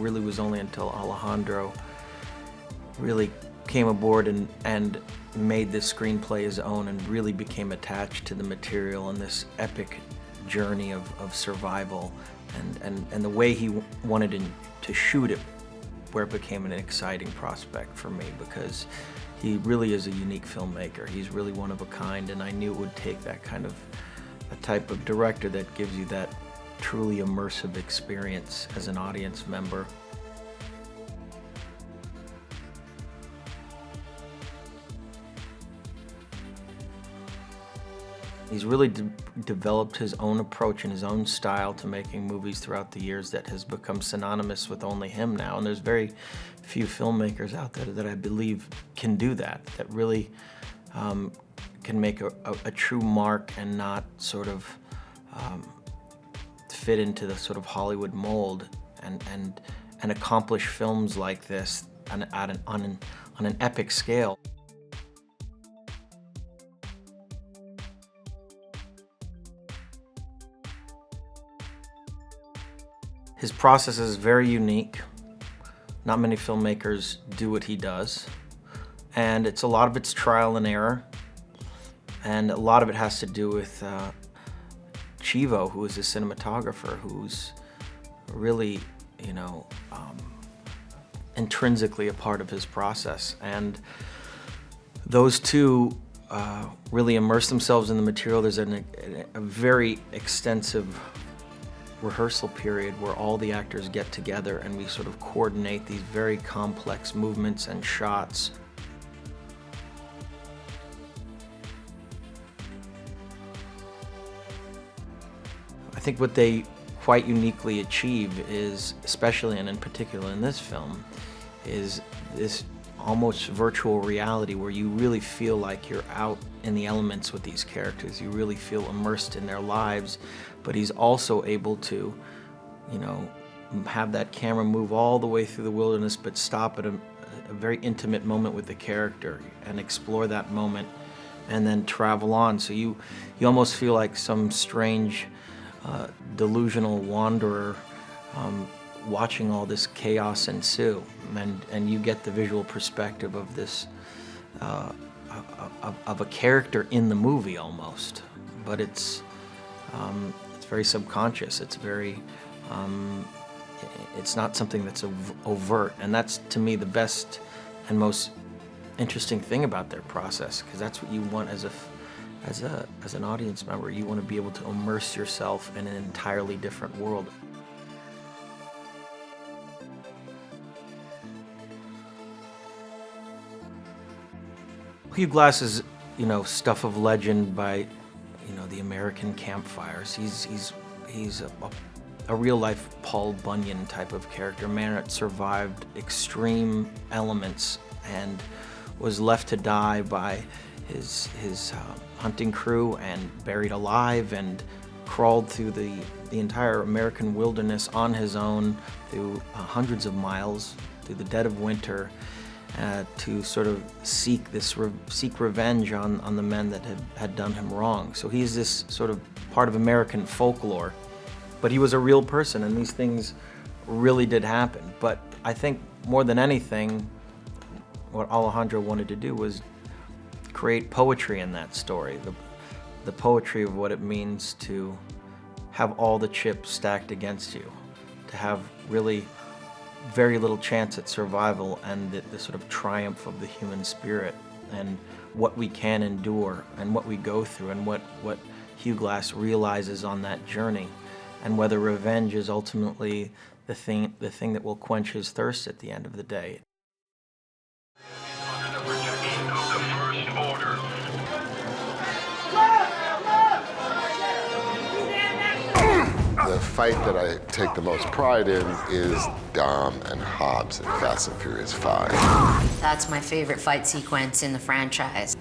really was only until Alejandro really came aboard and made this screenplay his own and really became attached to the material and this epic journey of survival and the way he wanted to shoot it, where it became an exciting prospect for me, because he really is a unique filmmaker. He's really one of a kind, and I knew it would take that kind of a type of director that gives you that truly immersive experience as an audience member. He's really developed his own approach and his own style to making movies throughout the years that has become synonymous with only him now. And there's very few filmmakers out there that I believe can do that, that really can make a true mark and not sort of fit into the sort of Hollywood mold and accomplish films like this on an epic scale. His process is very unique. Not many filmmakers do what he does. And a lot of it's trial and error. And a lot of it has to do with Chivo, who is a cinematographer, who's really, intrinsically a part of his process. And those two really immerse themselves in the material. There's a very extensive rehearsal period where all the actors get together and we sort of coordinate these very complex movements and shots. I think what they quite uniquely achieve is, especially and in particular in this film, is this almost virtual reality where you really feel like you're out in the elements with these characters. You really feel immersed in their lives, but he's also able to, have that camera move all the way through the wilderness, but stop at a very intimate moment with the character and explore that moment and then travel on. So you almost feel like some strange delusional wanderer watching all this chaos ensue, and you get the visual perspective of this of a character in the movie almost, but it's very subconscious. It's very it's not something that's overt, and that's to me the best and most interesting thing about their process, because that's what you want as an audience member. You want to be able to immerse yourself in an entirely different world. Hugh Glass is, stuff of legend by, the American campfires. He's a real-life Paul Bunyan type of character, a man that survived extreme elements and was left to die by his hunting crew and buried alive and crawled through the entire American wilderness on his own through hundreds of miles through the dead of winter to sort of seek revenge on the men that had done him wrong. So he's this sort of part of American folklore, but he was a real person, and these things really did happen. But I think more than anything, what Alejandro wanted to do was create poetry in that story, the poetry of what it means to have all the chips stacked against you, to have really very little chance at survival, and the sort of triumph of the human spirit and what we can endure and what we go through and what Hugh Glass realizes on that journey, and whether revenge is ultimately the thing that will quench his thirst at the end of the day. The fight that I take the most pride in is Dom and Hobbs in Fast and Furious 5. That's my favorite fight sequence in the franchise.